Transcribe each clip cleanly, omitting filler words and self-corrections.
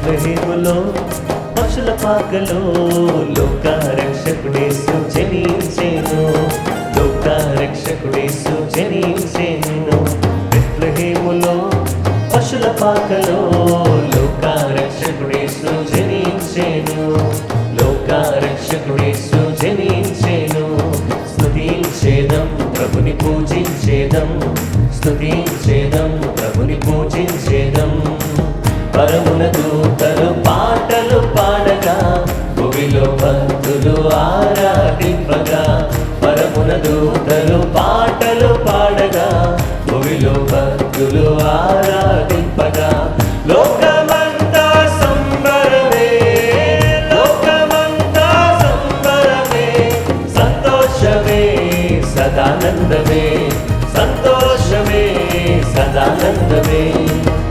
బెత్లెహేములో పశుల పాకలో లోకరక్షకుడేసు జనించెను. లోకరక్షకుడేసు జనించెను. బెత్లెహేములో పశుల పాకలో లోకరక్షకుడేసు జనించెను. లోకరక్షకుడేసు జనించెను. స్తుతించేదం ప్రభుని పూజించేదం. స్తుతించేదం ప్రభుని పూజించేదం. పరమున దూతలు పాటలు పాడగా భూమిలో భక్తులు ఆరాధింపగా. పరమున దూతలు పాటలు పాడగా భూమిలో భక్తులు ఆరాధింపగా. లోకమంతా సంబరమే, లోకమంతా సంబరమే. సంతోషమే సదానందమే, సంతోషమే సదానందమే.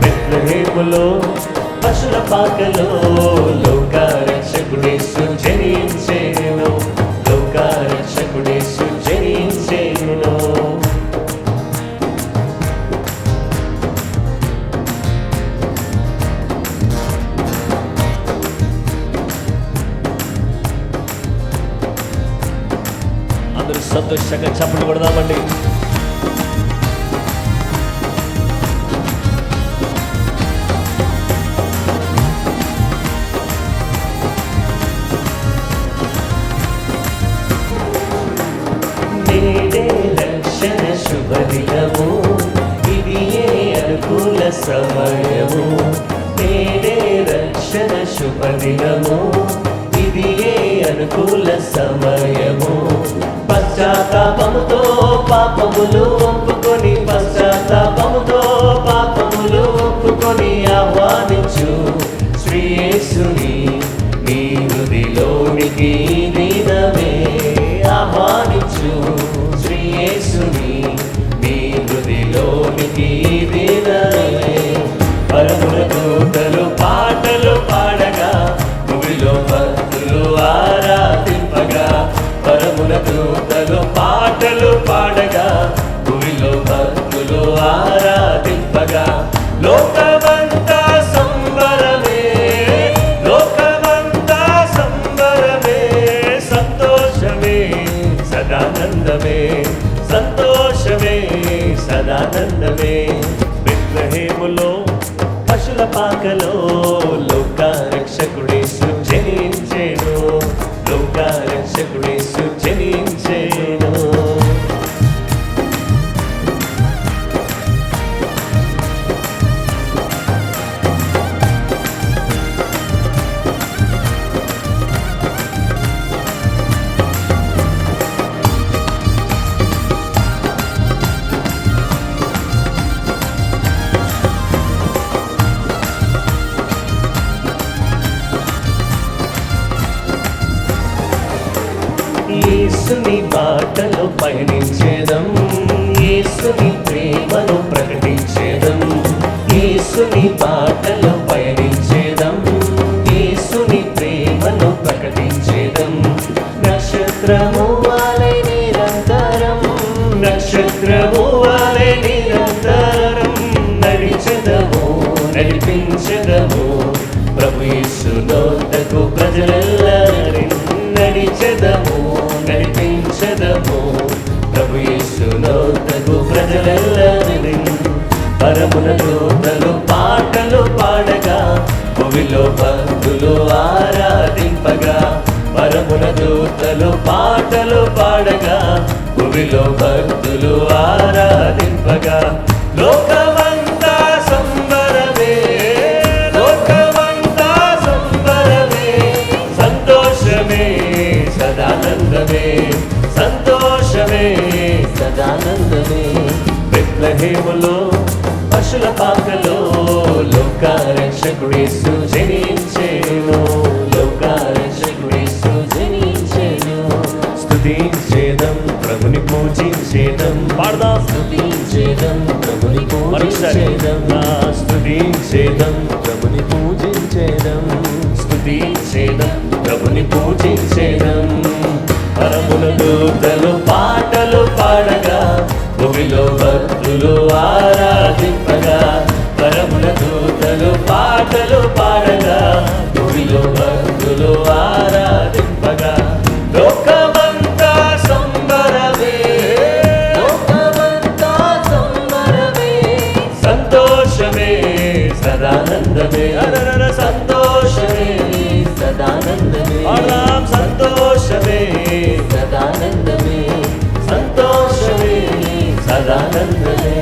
బెత్లెహేములో పశుల పాకలో లోకరక్షకుడేసు జనించెను. లోకరక్షకుడేసు జనించెను. అందరూ సంతోషంగా చప్పట్లు కొడదామండి. నేడే రక్షణ శుభదినము, ఇది ఏ అనుకూల సమయము. నేడే రక్షణ శుభదినము, ఇది ఏ అనుకూల సమయము. పశ్చాత్తాపముతో పాపములు ఒప్పుకొని, పశ్చాత్తాపముతో పాపములు ఒప్పుకొని ఆహ్వానించు శ్రీ యేసుని నీ హృదిలోనికి దినమే. ఆహ్వానించు శ్రీ యేసుని నీ హృదిలోనికి దినమే. పరమున దూతలు పాటలు పాడగా భూమిలో భక్తులు ఆరాధింపగా. పరమున దూతలు పాటలు పాడగా భూమిలో భక్తులు ఆరాధింపగా. లోకమంతా సంబరమే, లోకమంతా సంబరమే. సంతోషమే సదానందమే, సంతోషమే సదానందమే. బెత్లెహేములో పశుల పాకలో లోకరక్షకుడేసు జనించెను. లోకరక్షకుడేసు జనించెను. యేసుని బాటలో పయనించేదం, యేసుని ప్రేమను ప్రకటించేదం. యేసుని బాటలో పయనించేదం, యేసుని ప్రేమను ప్రకటించేదం. నక్షత్రము వాలే నిరంతరం, నక్షత్రము వాలే నిరంతరం. నడిచెదము నడిపించెదము ప్రభు యేసు నోటకు ప్రజలెల్లరి. నడిచెదము నడిపించెదము ప్రభు యేసు నోటకు ప్రజలెల్లరి. పరమున దూతలు పాటలు పాడగా భూమిలో భక్తులు ఆరాధింపగా. పరమున దూతలు పాటలు పాడగా భూమిలో భక్తులు ఆరాధింపగా. లోకమంతా సంబరమే, లోకమంతా సంబరమే. సంతోషమే సదానందమే, సంతోషమే సదానందమే. బెత్లెహేములో పశుల పాకలో లోకరక్షకుడేసు జనించెను. లోకరక్షకుడేసు జనించెను. స్తుతించేదం ప్రభుని పూజించేదం. పాడదాం. స్తుతించేదం ప్రభుని పూజించేదం. స్తుతించేదం ప్రభుని పూజించేదం. స్తుతించేదం ప్రభుని పూజించేదం. పరమున దూతలు పాటలు పాడగా భూమిలో భక్తులు ఆరాధింపగా. పరమున దూతలు పాటలు పాడగా సదానందమే అరర సంతోషమే సదానందమే పాడదాం సంతోషమే సదానందమే సంతోషమే సదానందమే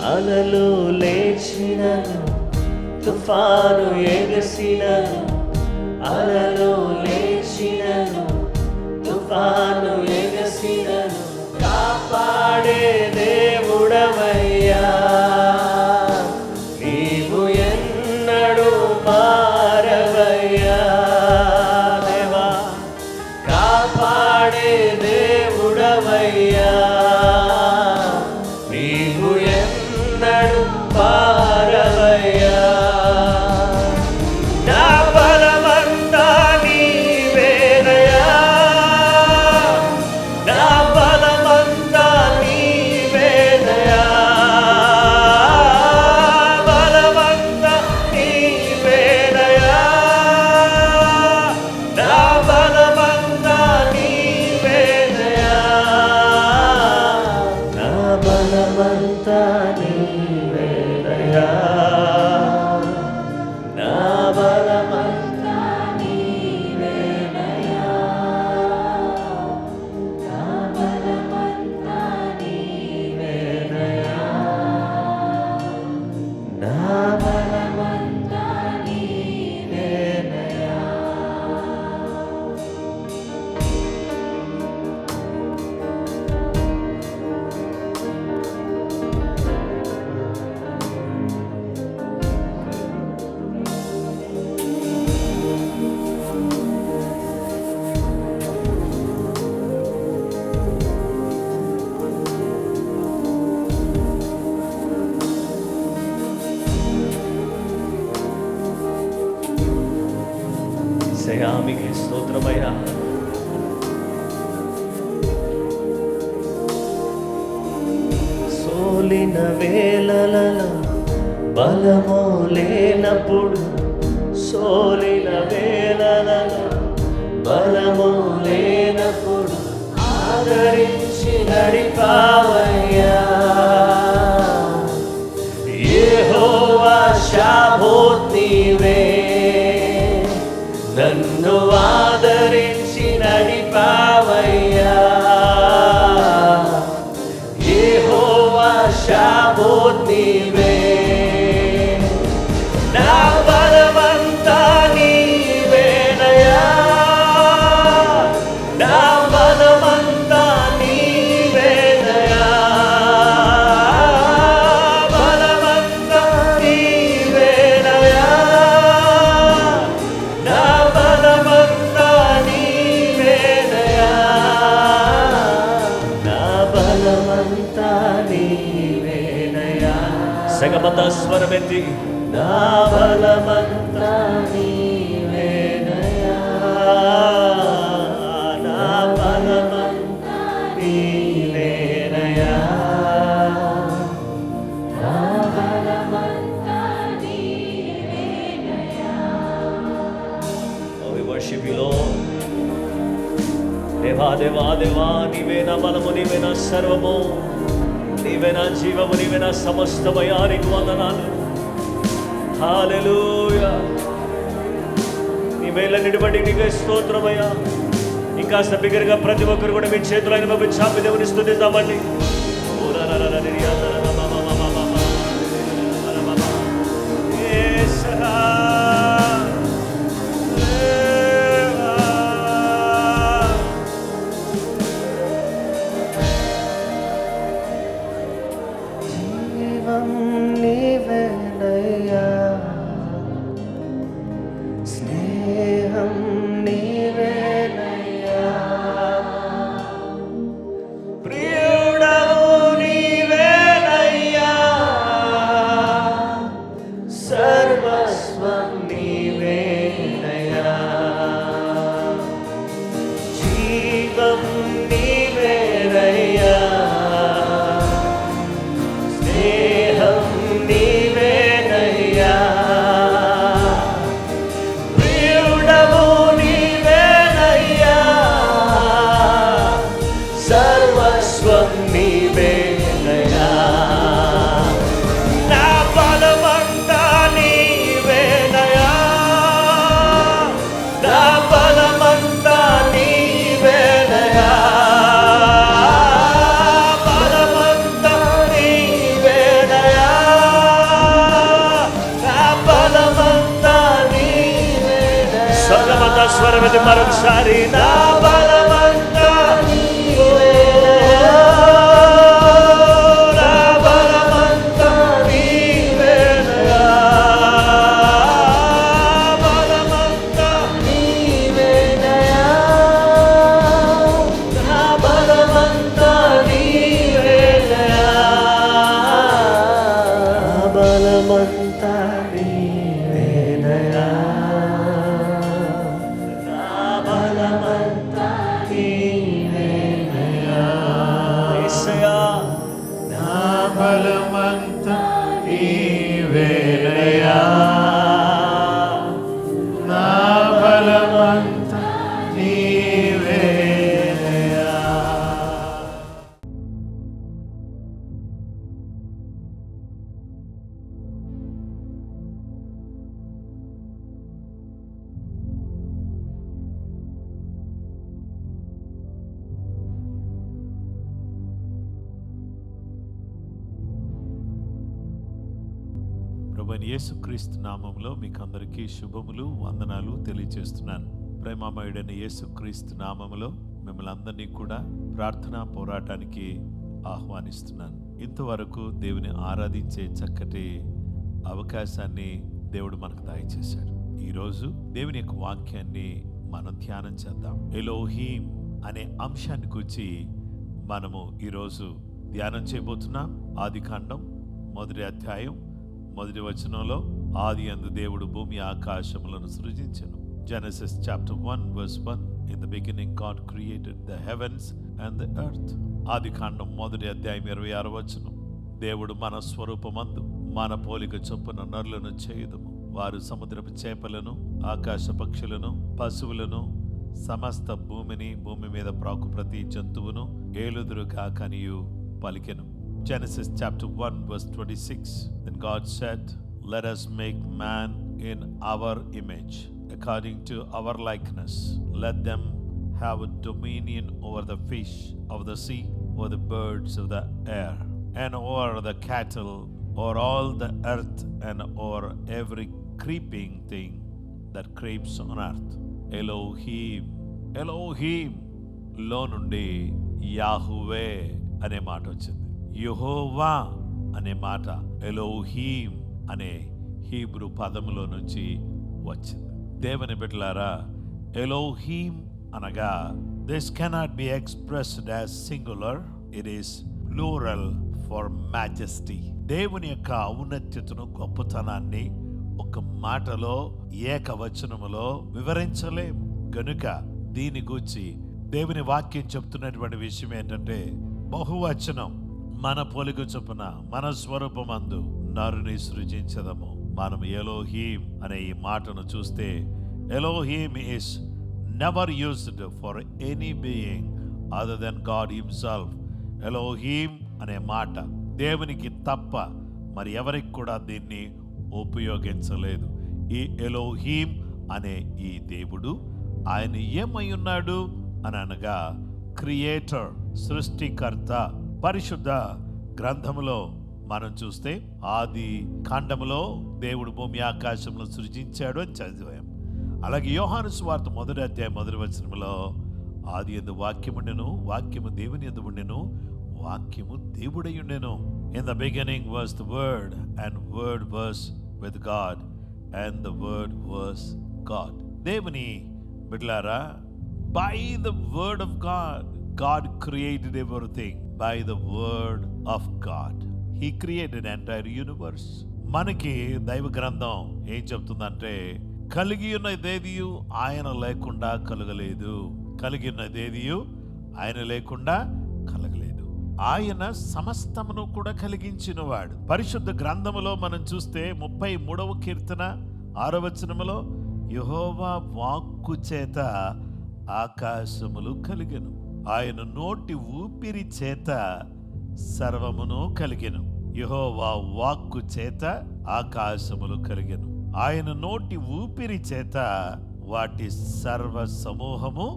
అలలు లేచినను తుఫాను ఎగసినను అలలు లేచినను తుఫాను ఎగసినను కాపాడే దేవుడవయ్యా నీవు ఎన్నడూ మారవయ్యా దేవా కాపాడే దేవుడవయ్యా నీవు ఎన్నడూ మారవయ్యా నా బలమంతా నీవేనయ్యా నా బలమంతా నీవేనయ్యా బలమంతా నీవేనయ్యా నా బలమంతా నీవేనయ్యా నా బలమంతా నీవేనయ్యా నా బలమంతా నీవేనయ్యా నా బలమంతా నీవేనయ్యా నా బలమంతా నీవేనయ్యా సయామికి స్తోత్రమయ్యా సోలిన వేళలలో బలము లేనప్పుడు సోలిన వేళలలో బలము లేనప్పుడు ఆదరించి నడిపావయ్యా యెహోవా షాబోత్ నీవే నన్ను ఆదరించి నడిపావయ్యా యెహోవా షాబోత్ నీవే నా బలమంతా నీవేనయ్యా నా బలమంతా నీవేనయ్యా బలమంతా నీవేనయ్యా నా బలమంతా నీవేనయ్యా నా బలమంతా నీవేనయ్యా సగమత స్వరమెత్తి నా బలమంతా నీవేనయ్యా నా బలమంతా నీవేనయ్యా నా బలమంతా నీవేనయ్యా Oh, we worship you, Lord. దేవా దేవా దేవా నీవే నా బలము నీవే నా సర్వము నీవే నా జీవము నీవే నా సమస్తమయ్యా నీకు వందనాలు హల్లెలూయా నీ మేలన్నిటి బట్టి నీకే స్తోత్రమయ్యా ఇంకాస్త బిగ్గరగా ప్రతి ఒక్కరు కూడా మీ చేతులైన బాబు చాపి దేవుని స్తుతిద్దామండి స్నేహం నీవేనయ్యా ప్రియుడవు నీవేనయ్యా స్వరమెత్తి మరొకసారి నా బలమంతా ప్రభువైన యేసుక్రీస్తు నామములో మీకు అందరికీ శుభములు, వందనాలు తెలియజేస్తున్నాను. ప్రేమమయుడైన యేసుక్రీస్తు నామములో మిమ్మల్ని అందరినీ కూడా ప్రార్థనా పోరాటానికి ఆహ్వానిస్తున్నాను. ఇంతవరకు దేవుని ఆరాధించే చక్కటి అవకాశాన్ని దేవుడు మనకు దయచేశాడు. ఈరోజు దేవుని యొక్క వాక్యాన్ని మనం ధ్యానం చేద్దాం. ఎలోహీం అనే అంశాన్ని గురించి మనము ఈరోజు ధ్యానం చేయబోతున్నాం. ఆదికాండం 1వ అధ్యాయం 1వ వచనంలో, ఆది యందు దేవుడు భూమి ఆకాశములను సృజించెను. Genesis chapter 1 verse 1, in the beginning God created the heavens and the earth. ఆదికాండం 1వ అధ్యాయం 26వ వచనం, దేవుడు మన స్వరూపమందు మన పోలిక చొప్పున నరులను చేయుదుము, వారు సముద్రపు చేపలను, ఆకాశ పక్షులను, పశువులను, సమస్త భూమిని, భూమి మీద ప్రాకు ప్రతి జంతువును ఏలుదురుగా కనియు పలికెను. Genesis chapter 1 verse 26, then God said, let us make man in our image, according to our likeness. Let them have a dominion over the fish of the sea, over the birds of the air, and over the cattle, over all the earth, and over every creeping thing that creeps on earth. Elohim, Elohim లో నుండి యాహువే అనే మాట వచ్చింది. యెహోవా అనే మాట Elohim అనే Hebrew పదములో నుంచి వచ్చింది. దేవుని బిడ్డలారా, ఎలోహీం అనగా this cannot be expressed as singular, it is plural for majesty. దేవుని యొక్క ఔన్నత్యతను, గొప్పతనాన్ని ఒక మాటలో, ఏకవచనములో వివరించలేం. గనుక దీని గూర్చి దేవుని వాక్యం చెప్తున్నటువంటి విషయం ఏంటంటే, బహువచనం, మన పోలిక చొప్పున మన స్వరూపమందు నరుని సృజించదము. మనం ఎలోహీం అనే ఈ మాటను చూస్తే, Elohim is never used for any being other then God himself. Elohim అనే మాట దేవునికి తప్ప మరి ఎవరికి కూడా దీన్ని ఉపయోగించలేదు. ఈ ఎలోహీం అనే ఈ దేవుడు, ఆయన ఏమై ఉన్నాడు అని అనగా క్రియేటర్, సృష్టికర్త. పరిశుద్ధ గ్రంథములో మనం చూస్తే ఆది కాండములో దేవుడు భూమి ఆకాశములను సృజించాడు అని చదివాం. అలాగే యోహాను సువార్త 1వ అధ్యాయం 1వ వచనములో, ఆది యందు వాక్యముండెను, వాక్యము దేవుని యందు ఉండెను, వాక్యము దేవుడై ఉండెను. In the beginning was the word, and word was with God, and the word was God. దేవుని బిడ్డలారా, by the word of God, God created everything by the word of God. He created an entire universe. మనకి దైవ గ్రంథం ఏం చెప్తుందంటే, కలిగి ఉన్నదేదియు ఆయన లేకుండా కలగలేదు, కలిగి ఉన్నదేదియు ఆయన లేకుండా కలగలేదు. ఆయన సమస్తమును కూడా కలిగించినవాడు. పరిశుద్ధ గ్రంథములో మనం చూస్తే 33వ కీర్తన 6వ వచనములో, యెహోవా వాక్కు చేత ఆకాశములు కలిగెను, ఆయన నోటి ఊపిరి చేత సర్వమును కలిగెను. యెహోవా వాక్కు చేత ఆకాశములు కలిగెను, ఆయన నోటి ఊపిరి చేత వాటి సర్వ సమూహము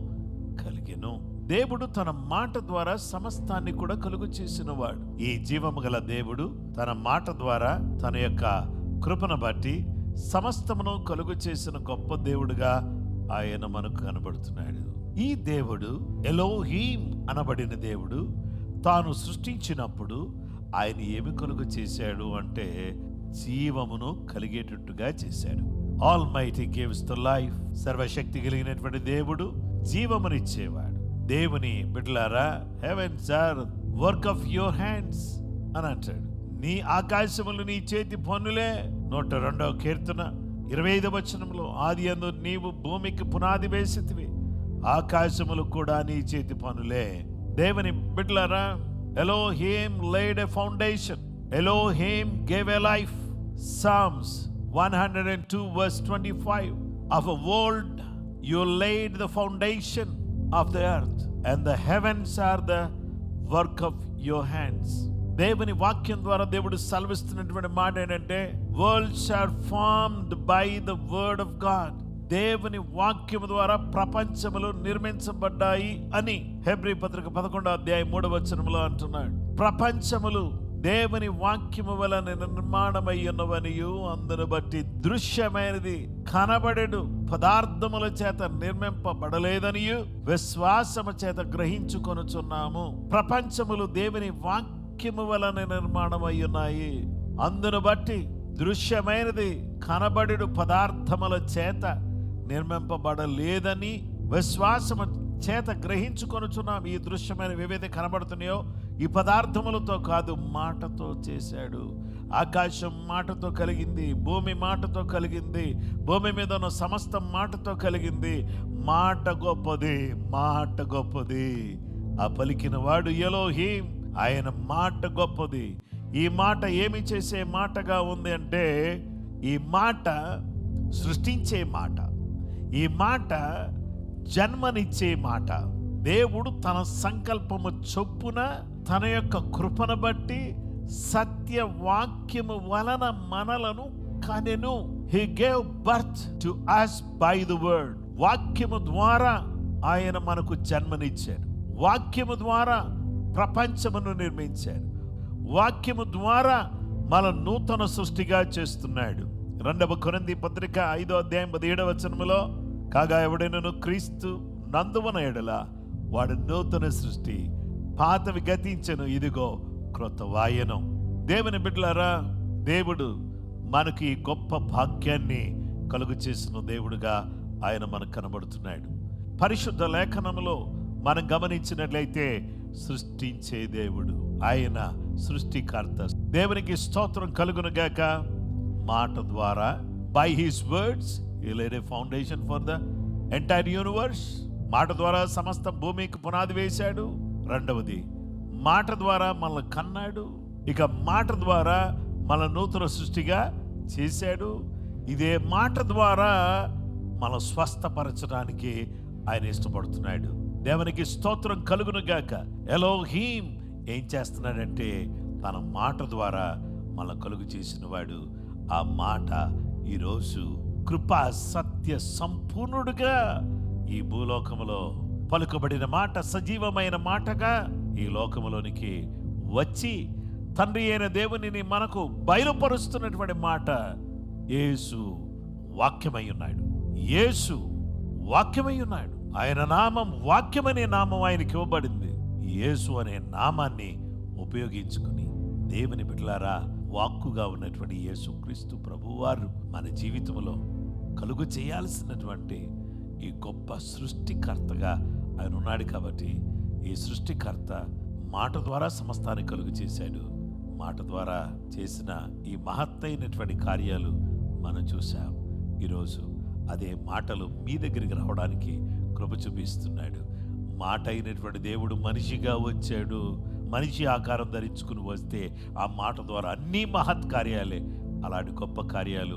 కలిగెను. దేవుడు తన మాట ద్వారా సమస్తాన్ని కూడా కలుగు చేసినవాడు. ఈ జీవము గల దేవుడు తన మాట ద్వారా, తన యొక్క కృపను బట్టి సమస్తమును కలుగు చేసిన గొప్ప దేవుడుగా ఆయన మనకు కనబడుతున్నాడు. ఈ దేవుడు ఎలోహీం అనబడిన దేవుడు తాను సృష్టించినప్పుడు ఆయన ఏమి కలుగు చేశాడు అంటే జీవమును కలిగేటట్టుగా చేశాడు. Almighty gives the life. సర్వశక్తి కలిగినటువంటి దేవుడు జీవమునిచ్చేవాడు. దేవుని బిడ్డలారా, heavens are work of your hands అని అంటాడు. నీ ఆకాశములు నీ చేతి పనులే. 102వ కీర్తన 25వ వచనంలో, ఆది యందు నీవు భూమికి పునాది వేసితివి, ఆకాశములు కూడా నీ చేతి పనులే. దేవుని బిడ్డలారా, Elohim laid a foundation. Elohim gave a life. Psalms 102 verse 25, of a world you laid the foundation of the earth, and the heavens are the work of your hands. దేవుని వాక్యం ద్వారా దేవుడు సెలవిస్తున్నటువంటి మాట ఏంటంటే, worlds are formed by the word of God. దేవుని వాక్యము ద్వారా ప్రపంచములు నిర్మించబడ్డాయి అని హెబ్రీ పత్రిక 11వ అధ్యాయం 3వ వచనంలో అంటున్నాడు. ప్రపంచములు దేవుని వాక్యము వలన నిర్మాణమై ఉన్నవనియు, అందును బట్టి దృశ్యమైనది కనబడెడు పదార్థముల చేత నిర్మింపబడలేదనియు విశ్వాసము చేత గ్రహించుకొనుచున్నాము. ప్రపంచములు దేవుని వాక్యము వలన నిర్మాణమై ఉన్నాయి. అందును బట్టి దృశ్యమైనది కనబడెడు పదార్థముల చేత నిర్మింపబడలేదని విశ్వాసము చేత గ్రహించుకొనుచున్నాం. ఈ దృశ్యమైన ఏవైతే కనబడుతున్నాయో ఈ పదార్థములతో కాదు, మాటతో చేశాడు. ఆకాశం మాటతో కలిగింది, భూమి మాటతో కలిగింది, భూమి మీద ఉన్న సమస్తం మాటతో కలిగింది. మాట గొప్పది, మాట గొప్పది. ఆ పలికిన వాడు ఎలోహీం, ఆయన మాట గొప్పది. ఈ మాట ఏమి చేసే మాటగా ఉంది అంటే, ఈ మాట సృష్టించే మాట, ఈ మాట జన్మనిచ్చే మాట. దేవుడు తన సంకల్పము చొప్పున తన యొక్క కృపను బట్టి సత్య వాక్యము వలన మనలను కనెను. He gave birth to us by the word. వాక్యము ద్వారా ఆయన మనకు జన్మనిచ్చాడు. వాక్యము ద్వారా ప్రపంచమును నిర్మించాడు. వాక్యము ద్వారా మన నూతన సృష్టిగా చేస్తున్నాడు. 2వ కొరింథీ పత్రిక 5వ అధ్యాయం 17వ వచనములో, కాగా ఎవడైనను క్రీస్తు నందువన ఎడల వాడు నూతన సృష్టి, పాతవి గతించెను, ఇదిగో క్రొత్త వాయను. దేవుని బిడ్డలారా, దేవుడు మనకి ఈ గొప్ప భాగ్యాన్ని కలుగు చేసిన దేవుడుగా ఆయన మనకు కనబడుతున్నాడు. పరిశుద్ధ లేఖనములో మనం గమనించినట్లయితే సృష్టించే దేవుడు, ఆయన సృష్టికర్త. దేవునికి స్తోత్రం కలుగునుగాక. మాట ద్వారా, by his words he laid a foundation for the entire universe. మాట ద్వారా సమస్త భూమికి పునాది వేశాడు. రెండవది, మాట ద్వారా మనల్ని కన్నాడు. ఇక మాట ద్వారా మన నూతన సృష్టిగా చేశాడు. ఇదే మాట ద్వారా మన స్వస్థపరచడానికి ఆయన ఇష్టపడుతున్నాడు. దేవునికి స్తోత్రం కలుగునుగాక. ఎలోహీం ఏం చేస్తున్నాడంటే, తన మాట ద్వారా మన కలుగు చేసిన వాడు. ఆ మాట ఈరోజు కృపా సత్య సంపూర్ణుడుగా ఈ భూలోకములో పలుకబడిన మాట సజీవమైన మాటగా ఈ లోకములోనికి వచ్చి తండ్రి అయిన దేవునిని మనకు బయలుపరుస్తున్నటువంటి మాట యేసు వాక్యమై ఉన్నాడు. యేసు వాక్యమై ఉన్నాడు. ఆయన నామం వాక్యమనే నామం ఆయనకి ఇవ్వబడింది. యేసు అనే నామాన్ని ఉపయోగించుకుని దేవుని బిడ్డలారా, వాక్కుగా ఉన్నటువంటి యేసుక్రీస్తు ప్రభువారు మన జీవితంలో కలుగు చేయాల్సినటువంటి ఈ గొప్ప సృష్టికర్తగా ఆయన ఉన్నాడు. కాబట్టి ఈ సృష్టికర్త మాట ద్వారా సమస్తాన్ని కలుగు చేశాడు. మాట ద్వారా చేసిన ఈ మహత్తైనటువంటి కార్యాలు మనం చూసాం. ఈరోజు అదే మాటలు మీ దగ్గరికి రావడానికి కృప చూపిస్తున్నాడు. మాట అయినటువంటి దేవుడు మనిషిగా వచ్చాడు. మనిషి ఆకారం ధరించుకుని వస్తే ఆ మాట ద్వారా అన్ని మహత్ కార్యాలే, అలాంటి గొప్ప కార్యాలు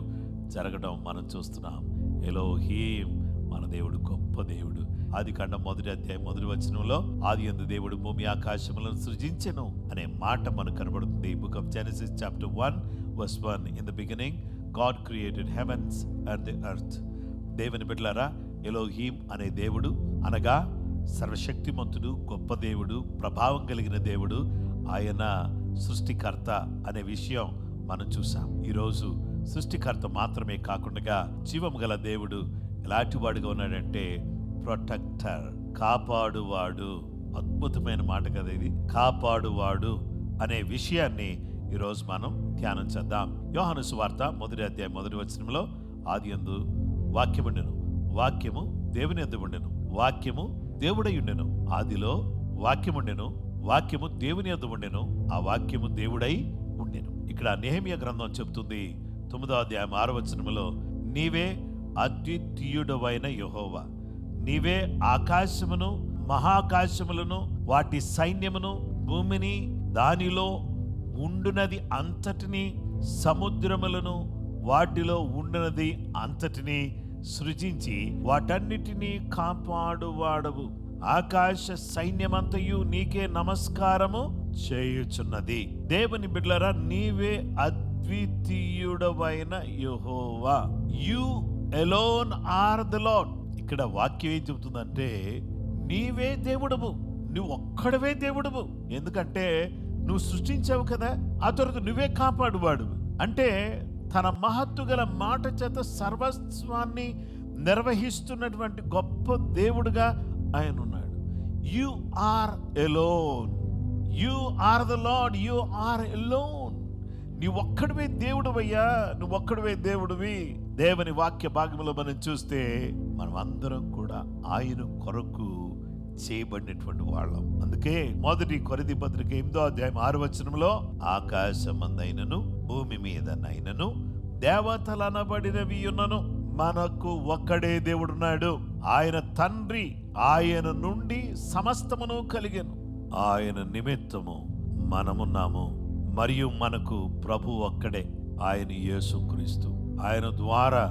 జరగడం మనం చూస్తున్నాం. ఎలోహీం, మన దేవుడు గొప్ప దేవుడు. ఆదికాండం 1వ అధ్యాయం 1వ వచనంలో, ఆది యందు దేవుడు భూమి ఆకాశములను సృజించెను అనే మాట మనకు కనబడుతుంది. Book of Genesis chapter 1 verse 1, in the beginning God created heavens and the earth. దేవుని బిడ్డలారా, ఎలోహీం అనే దేవుడు అనగా సర్వశక్తిమంతుడు, గొప్ప దేవుడు, ప్రభావం కలిగిన దేవుడు. ఆయన సృష్టికర్త అనే విషయం మనం చూసాం. ఈరోజు సృష్టికర్త మాత్రమే కాకుండా జీవం గల దేవుడు ఎలాంటి వాడుగా ఉన్నాడంటే ప్రొటెక్టర్, కాపాడువాడు. అద్భుతమైన మాట కదా ఇది, కాపాడువాడు అనే విషయాన్ని ఈరోజు మనం ధ్యానం చేద్దాం. యోహాను సువార్త 1వ అధ్యాయం 1వ వచనంలో, ఆదియందు వాక్యముండెను, వాక్యము దేవుని యందు ఉండెను, వాక్యము దేవుడై ఉండెను, ఆదిలో వాక్యముండెను, వాక్యము దేవుని యందు ఉండెను, ఆ వాక్యము దేవుడై ఉండెను. ఇక్కడ నెహెమ్యా గ్రంథం చెప్తుంది 9వ అధ్యాయం 6వ వచనములో, నీవే అద్వితీయుడవైన యెహోవా, నీవే ఆకాశమును మహాకాశములను వాటి సైన్యమును భూమిని దానిలో ఉండునది అంతటిని సముద్రములను వాటిలో ఉండునది అంతటిని సృజించి వాటన్నిటినీ కాపాడువాడవు. ఆకాశ సైన్యమంతయు నీకే నమస్కారము చేయుచున్నది. దేవుని బిడ్డలారా, నీవే అద్వితీయుడవైన Jehovah, you alone are the Lord. ఇక్కడ వాక్యం ఏం చెబుతుందంటే, నీవే దేవుడవు, నువ్వు ఒక్కడవే దేవుడవు. ఎందుకంటే నువ్వు సృష్టించావు కదా, ఆ తర్వాత నువ్వే కాపాడువాడు. అంటే తన మహత్తు గల మాట చేత సర్వస్వాన్ని నిర్వహిస్తున్నటువంటి గొప్ప దేవుడుగా ఆయన ఉన్నాడు. You are alone, you are the lord, you are alone. నువ్వు ఒక్కడివే దేవుడువయ్యా, నువ్వు ఒక్కడివే దేవుడివి. దేవుని వాక్య భాగంలో మనం చూస్తే మనం అందరం కూడా ఆయన కొరకు చేయబడినటువంటి వాళ్ళం. అందుకే 1 కొరింథీ పత్రిక 8వ అధ్యాయం 6వ వచనంలో, ఆకాశమందైనను భూమి మీదనైనను దేవతలనబడినవి ఉన్నను మనకు ఒక్కడే దేవుడున్నాడు, ఆయన తండ్రి, ఆయన నుండి సమస్తమును కలిగెను, ఆయన నిమిత్తము మనమున్నాము, మరియు మనకు ప్రభు ఒక్కడే, ఆయన యేసుక్రీస్తు. ఆయన ద్వారా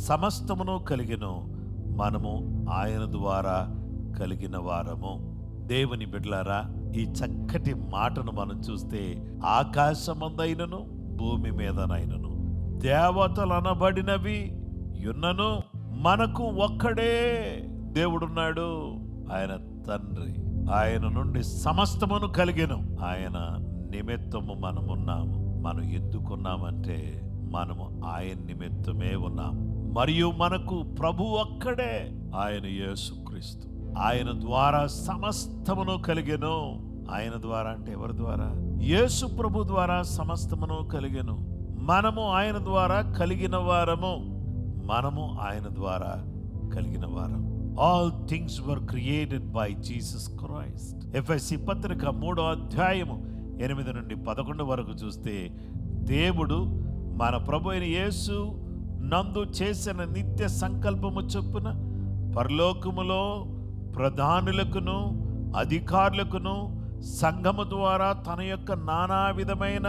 సమస్తమును కలిగెను, మనము ఆయన ద్వారా కలిగిన వారము. దేవుని బిడ్డలారా, ఈ చక్కటి మాటను మనం చూస్తే, ఆకాశమందైనను భూమి మీదనైనను దేవతలనబడినవి యున్నను మనకు ఒక్కడే దేవుడున్నాడు, ఆయన తండ్రి, ఆయన నుండి సమస్తమును కలిగెను, ఆయన నిమిత్తము మనమున్నాము. మనం ఎందుకున్నామంటే మనము ఆయన నిమిత్తమే ఉన్నాం. మరియు మనకు ప్రభు ఒక్కడే, ఆయన యేసుక్రీస్తు. ఆయన ద్వారా సమస్తమును కలిగెను. ఆయన ద్వారా అంటే ఎవరి ద్వారా? యేసు ప్రభు ద్వారా సమస్తమును కలిగెను. మనము ఆయన ద్వారా కలిగిన వారము, మనము ఆయన ద్వారా కలిగిన వారం. All things were created by Jesus Christ. ఎఫెసీ పత్రిక 3వ అధ్యాయము 8 నుండి 11 వరకు చూస్తే, దేవుడు మన ప్రభు అయిన యేసు నందు చేసిన నిత్య సంకల్పము చొప్పున పరలోకములో ప్రధానులకును అధికారులకును సంఘము ద్వారా తన యొక్క నానా విధమైన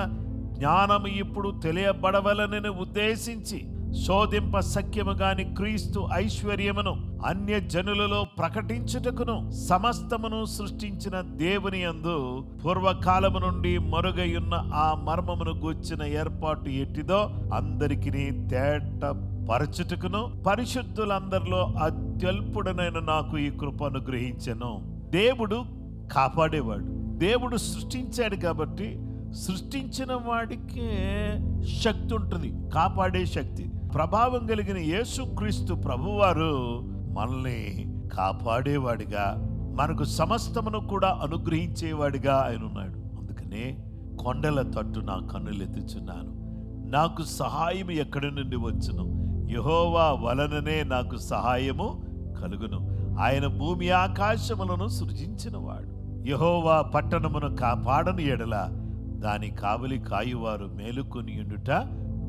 జ్ఞానము ఇప్పుడు తెలియబడవలనని ఉద్దేశించి శోధింప సఖ్యము గాని క్రీస్తు ఐశ్వర్యమును అన్య జనులలో ప్రకటించుటకును సమస్తమును సృష్టించిన దేవుని యందు పూర్వకాలము నుండి మరుగయున్న ఆ మర్మమును గూర్చిన ఏర్పాటు ఎట్టిదో అందరికీ తేట పరచుటకును పరిశుద్ధులందరిలో అత్యల్పుడనైన నాకు ఈ కృప అనుగ్రహించెను. దేవుడు కాపాడేవాడు. దేవుడు సృష్టించాడు కాబట్టి సృష్టించిన వాడికే శక్తి ఉంటుంది, కాపాడే శక్తి. ప్రభావం కలిగిన యేసుక్రీస్తు ప్రభువారు మనల్ని కాపాడేవాడిగా, మనకు సమస్తమును కూడా అనుగ్రహించేవాడిగా ఆయన ఉన్నాడు. అందుకనే కొండల తట్టు నా కన్నులెత్తుచున్నాను, నాకు సహాయం ఎక్కడి నుండి వచ్చును, యెహోవా వలననే నాకు సహాయము కలుగును. ఆయన భూమి ఆకాశములను సృజించినవాడు. యెహోవా పట్టణమును కాపాడని ఎడల దాని కావలి కాయువారు మేలుకొని ఉండుట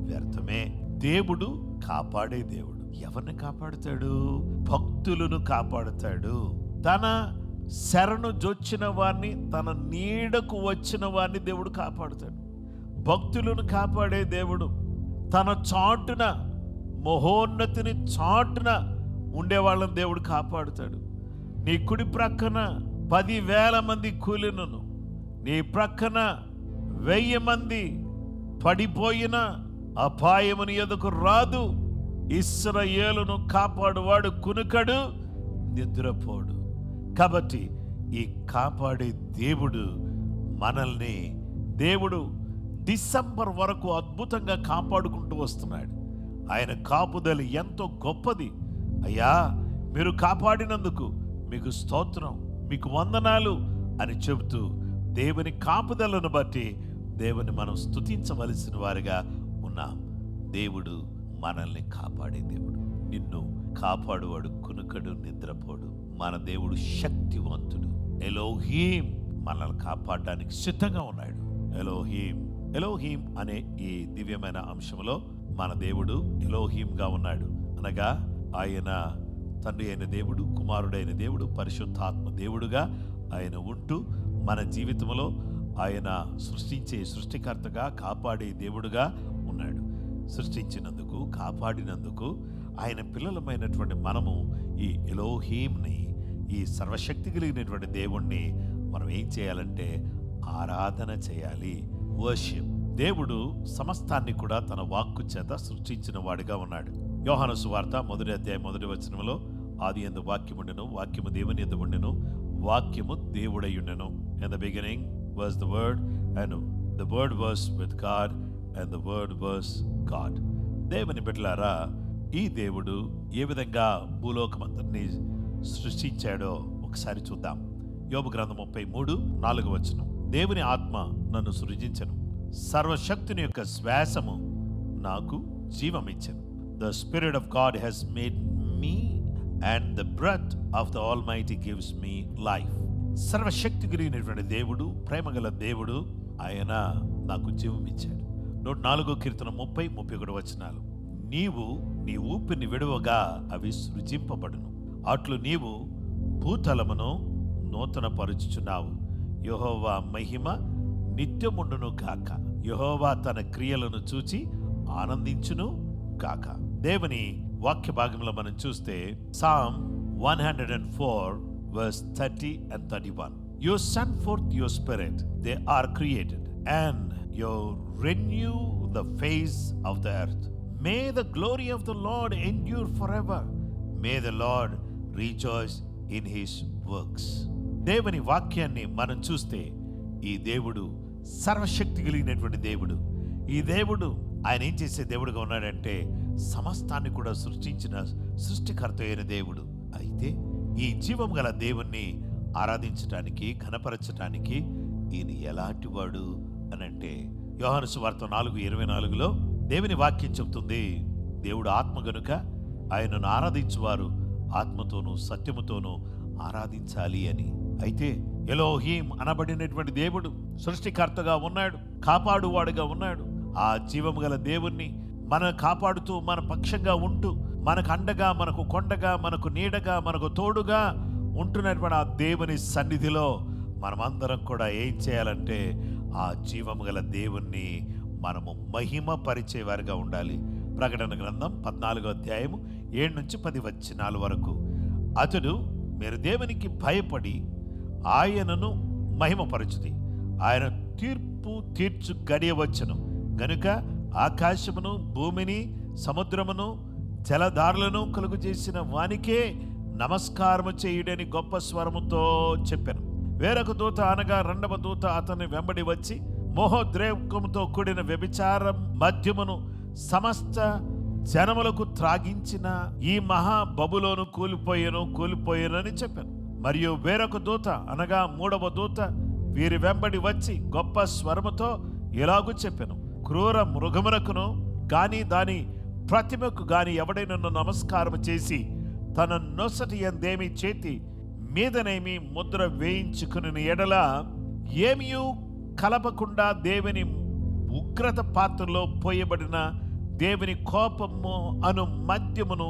వ్యర్థమే. దేవుడు కాపాడే దేవుడు. ఎవరిని కాపాడుతాడు? భక్తులను కాపాడుతాడు. తన శరణు జొచ్చిన వారిని, తన నీడకు వచ్చిన వారిని దేవుడు కాపాడుతాడు. భక్తులను కాపాడే దేవుడు. తన చాటున, మహోన్నతిని చాటున ఉండేవాళ్ళని దేవుడు కాపాడుతాడు. నీ కుడి ప్రక్కన 10,000 మంది కూలినను, నీ ప్రక్కన 1000 మంది పడిపోయిన అపాయముని ఎదుకు రాదు. ఇశ్రాయేలును కాపాడువాడు కునుకడు, నిద్రపోడు. కాబట్టి ఈ కాపాడే దేవుడు మనల్ని, దేవుడు డిసెంబర్ వరకు అద్భుతంగా కాపాడుకుంటూ వస్తున్నాడు. ఆయన కాపుదల ఎంతో గొప్పది. అయ్యా మీరు కాపాడినందుకు మీకు స్తోత్రం, మీకు వందనాలు అని చెబుతూ దేవుని కాపుదలను బట్టి దేవుని మనం స్తుతించవలసిన వారిగా ఉన్నాం. దేవుడు మనల్ని కాపాడే దేవుడు. నిన్ను కాపాడువాడు కునుకడు, నిద్రపోడు. మన దేవుడు శక్తివంతుడు. ఎలోహీం మనల్ని కాపాడడానికి సిద్ధంగా ఉన్నాడు. ఎలోహీం అనే ఈ దివ్యమైన అంశంలో మన దేవుడు ఎలోహీంగా ఉన్నాడు. అనగా ఆయన తండ్రి అయిన దేవుడు, కుమారుడైన దేవుడు, పరిశుద్ధాత్మ దేవుడుగా ఆయన ఉంటూ మన జీవితంలో ఆయన సృష్టించే సృష్టికర్తగా, కాపాడే దేవుడుగా ఉన్నాడు. సృష్టించినందుకు, కాపాడినందుకు ఆయన పిల్లలమైనటువంటి మనము ఈ ఎలోహీంని, ఈ సర్వశక్తి కలిగినటువంటి దేవుణ్ణి మనం ఏం చేయాలంటే ఆరాధన చేయాలి. వర్షిప్. దేవుడు సమస్తాన్ని కూడా తన వాక్కు చేత సృష్టించిన వాడిగా ఉన్నాడు. యోహాను సువార్త 1వ అధ్యాయం 1వ వచనంలో ఆది యందు వాక్యముండెను, వాక్యము దేవుని యందు ఉండెను, వాక్యము దేవుడై ఉండెను. In the beginning was the word, and the word was with God, and the word was God. దేవుని బిడ్డలారా, ఈ దేవుడు ఏ విధంగా భూలోకమంతటిని సృష్టించాడో ఒకసారి చూద్దాం. యోబు గ్రంథం 33:4 వచనం. దేవుని ఆత్మ నన్ను సృజించెను, సర్వశక్తుని యొక్క శ్వాసము నాకు జీవమిచ్చెను. The Spirit of God has made me, and the breath of the Almighty gives me life. సర్వశక్తి కలిగినటువంటి దేవుడు, ప్రేమగల దేవుడు, ఆయన నాకు జీవమిచ్చాడు. 104 కీర్తన 30-31 వచనాలు. నీవు నీ ఊపిరిని విడువగా అవి సృజింపబడును, అట్లు నీవు భూతలమును నూతన పరుచుచున్నావు. యెహోవా మహిమ నిత్యముండును కాక, యెహోవా తన క్రియలను చూచి ఆనందించును కాక. దేవుని వాక్య భాగంలో మనం చూస్తే Psalm 104:30-31. You send forth your spirit, they are created, and you renew the face of the earth. May the glory of the Lord endure forever. May the Lord rejoice in his works. దేవుని వాక్యాన్ని మనం చూస్తే ఈ దేవుడు సర్వశక్తి కలిగినటువంటి దేవుడు. ఈ దేవుడు ఆయన ఏం చేసే దేవుడుగా ఉన్నాడంటే సమస్తాన్ని కూడా సృష్టించిన సృష్టికర్త అయిన దేవుడు. అయితే ఈ జీవం గల దేవుణ్ణి ఆరాధించటానికి, ఘనపరచటానికి ఈయన ఎలాంటి వాడు అని అంటే యోహాను సువార్త 4:24లో దేవుని వాక్యం చెబుతుంది, దేవుడు ఆత్మ గనుక ఆయనను ఆరాధించువారు ఆత్మతోనూ సత్యముతోనూ ఆరాధించాలి అని. అయితే ఎలోహీం అనబడినటువంటి దేవుడు సృష్టికర్తగా ఉన్నాడు, కాపాడువాడుగా ఉన్నాడు. ఆ జీవము గల దేవుణ్ణి మన కాపాడుతూ, మన పక్షంగా ఉంటూ, మనకు అండగా, మనకు కొండగా, మనకు నీడగా, మనకు తోడుగా ఉంటున్నటువంటి ఆ దేవుని సన్నిధిలో మనమందరం కూడా ఏం చేయాలంటే ఆ జీవము గల దేవుణ్ణి మనము మహిమ పరిచేవారిగా ఉండాలి. ప్రకటన గ్రంథం 14వ అధ్యాయం 7-10 వచనాల వరకు. అతడు మీరు దేవునికి భయపడి ఆయనను మహిమపరచుది, ఆయన తీర్పు తీర్చు గడియ వచ్చును గనుక ఆకాశమును, భూమిని, సముద్రమును, జలధారలను కలుగు చేసిన వానికే నమస్కారము చేయుడని గొప్ప స్వరముతో చెప్పాను. వేరొక దూత అనగా 2వ దూత అతన్ని వెంబడి వచ్చి మోహోద్రేకంతో కూడిన వ్యభిచారం మద్యమును సమస్త జనములకు త్రాగించిన ఈ మహా బబులోను కూలిపోయేనని చెప్పాను. మరియు వేరొక దూత అనగా 3వ దూత వీరి వెంబడి వచ్చి గొప్ప స్వరముతో ఇలాగూ చెప్పాను, క్రూర మృగమునకును గాని దాని ప్రతిమకు గాని ఎవడైనా నమస్కారం చేసి తన నొసటి ఎందేమి చేతి మీదనేమి ముద్ర వేయించుకుని ఎడల ఏమియూ కలపకుండా దేవుని ఉగ్రత పాత్రలో పోయబడిన దేవుని కోపము అను మద్యమును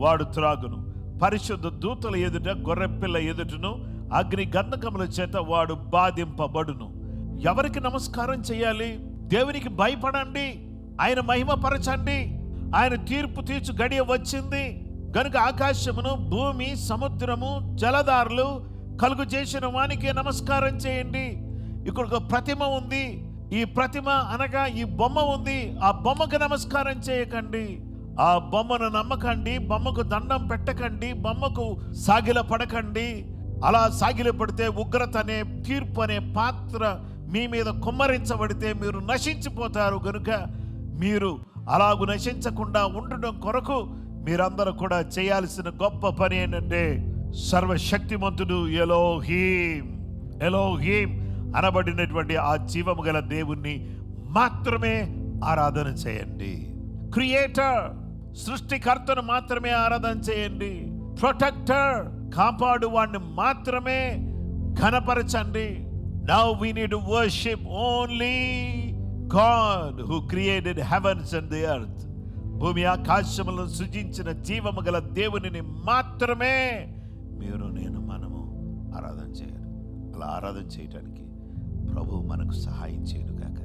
వాడు త్రాగును. పరిశుద్ధ దూతల ఎదుట, గొర్రెపిల్ల ఎదుటను అగ్ని గంధకముల చేత వాడు బాధింపబడును. ఎవరికి నమస్కారం చేయాలి? దేవునికి భయపడండి, ఆయన మహిమపరచండి. ఆయన తీర్పు తీర్చు గడియ వచ్చింది గనుక ఆకాశమును, భూమి, సముద్రము, జలధారలు కలుగు చేసిన వానికే నమస్కారం చేయండి. ఇక్కడ ఒక ప్రతిమ ఉంది, ఈ ప్రతిమ అనగా ఈ బొమ్మ ఉంది, ఆ బొమ్మకు నమస్కారం చేయకండి, ఆ బొమ్మను నమ్మకండి, బొమ్మకు దండం పెట్టకండి, బొమ్మకు సాగిల పడకండి. అలా సాగిల పడితే ఉగ్రత అనే తీర్పు అనే పాత్ర మీ మీద కుమ్మరించబడితే మీరు నశించిపోతారు. గనుక మీరు అలాగు నశించకుండా ఉండడం కొరకు మీరందరూ కూడా చేయాల్సిన గొప్ప పని ఏంటంటే సర్వశక్తిమంతుడు ఎలోహీం అనబడినటువంటి ఆ జీవము గల దేవుణ్ణి మాత్రమే ఆరాధన చేయండి. క్రియేటర్, సృష్టికర్తను మాత్రమే ఆరాధన చేయండి. ప్రొటెక్టర్, కాపాడు వాడిని మాత్రమే ఘనపరచండి. Now we need to worship only God who created heavens and the earth. భూమి ఆకాశములను సృజించిన జీవము గల దేవునిని మాత్రమే మనము ఆరాధన చేయాలి. అలా ఆరాధన చేయడానికి ప్రభు మనకు సహాయం చేయను గాక.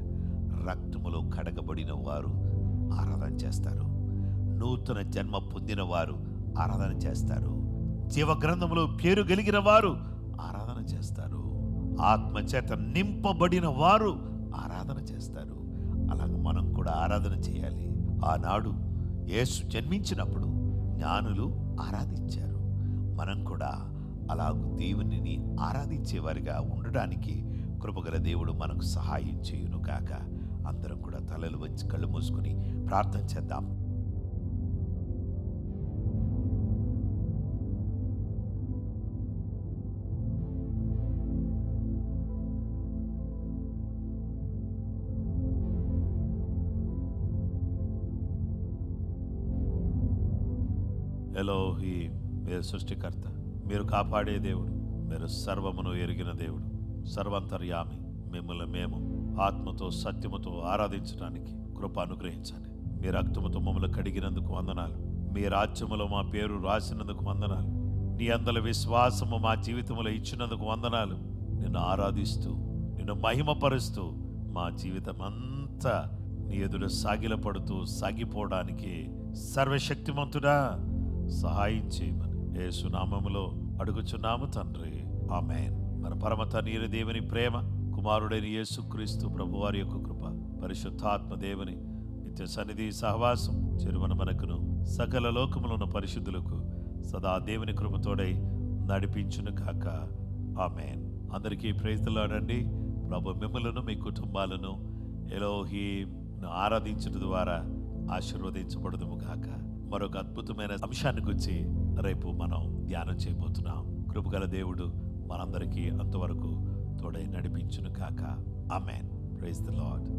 రక్తములో కడగబడిన వారు ఆరాధన చేస్తారు. నూతన జన్మ పొందిన వారు ఆరాధన చేస్తారు. జీవ గ్రంథములో పేరు కలిగిన వారు ఆరాధన చేస్తారు. ఆత్మ చేత నింపబడిన వారు ఆరాధన చేస్తారు. అలాగే మనం కూడా ఆరాధన చేయాలి. ఆనాడు యేసు జన్మించినప్పుడు జ్ఞానులు ఆరాధించారు. మనం కూడా అలాగూ దేవునిని ఆరాధించేవారిగా ఉండడానికి కృపగల దేవుడు మనకు సహాయం చేయును గాక. అందరం కూడా తలలు వచ్చి కళ్ళు మూసుకుని ప్రార్థన చేద్దాం. ఎలోహీం, మీరు సృష్టికర్త, మీరు కాపాడే దేవుడు, మీరు సర్వమును ఎరిగిన దేవుడు, సర్వంతర్యామి. మిమ్మల్ని మేము ఆత్మతో సత్యముతో ఆరాధించడానికి కృప అనుగ్రహించండి. మీ రక్తముతో మమ్మల్ని కడిగినందుకు వందనాలు. మీ రాజ్యములో మా పేరు రాసినందుకు వందనాలు. నీ అందల విశ్వాసము మా జీవితంలో ఇచ్చినందుకు వందనాలు. నిన్ను ఆరాధిస్తూ నిన్ను మహిమపరుస్తూ మా జీవితం అంతా నీ ఎదుట సాగిలపడుతూ సాగిపోవడానికి సర్వశక్తిమంతుడా సహాయం చేయమని యేసు నామములో అడుగుచున్నాము తండ్రి, ఆమేన్. మన పరమ తండ్రి దేవుని ప్రేమ, కుమారుడైన యేసుక్రీస్తు ప్రభువారి యొక్క కృప, పరిశుద్ధాత్మ దేవుని నిత్య సన్నిధి సహవాసం చెరువన మనకును సకల లోకములో ఉన్న పరిశుద్ధులకు సదా దేవుని కృపతోడై నడిపించును కాక, ఆమేన్. అందరికీ ప్రైజ్ ది లార్డ్ అండి. ప్రభు మిమ్మలను మీ కుటుంబాలను ఎలోహీంను ఆరాధించడం ద్వారా ఆశీర్వదించబడదుము గాక. మరొక అద్భుతమైన అంశాన్ని గురించి రేపు మనం ధ్యానం చేయబోతున్నాం. కృపగల దేవుడు మనందరికీ అంతవరకు తోడై నడిపించును కాక, ఆమేన్. Praise the lord.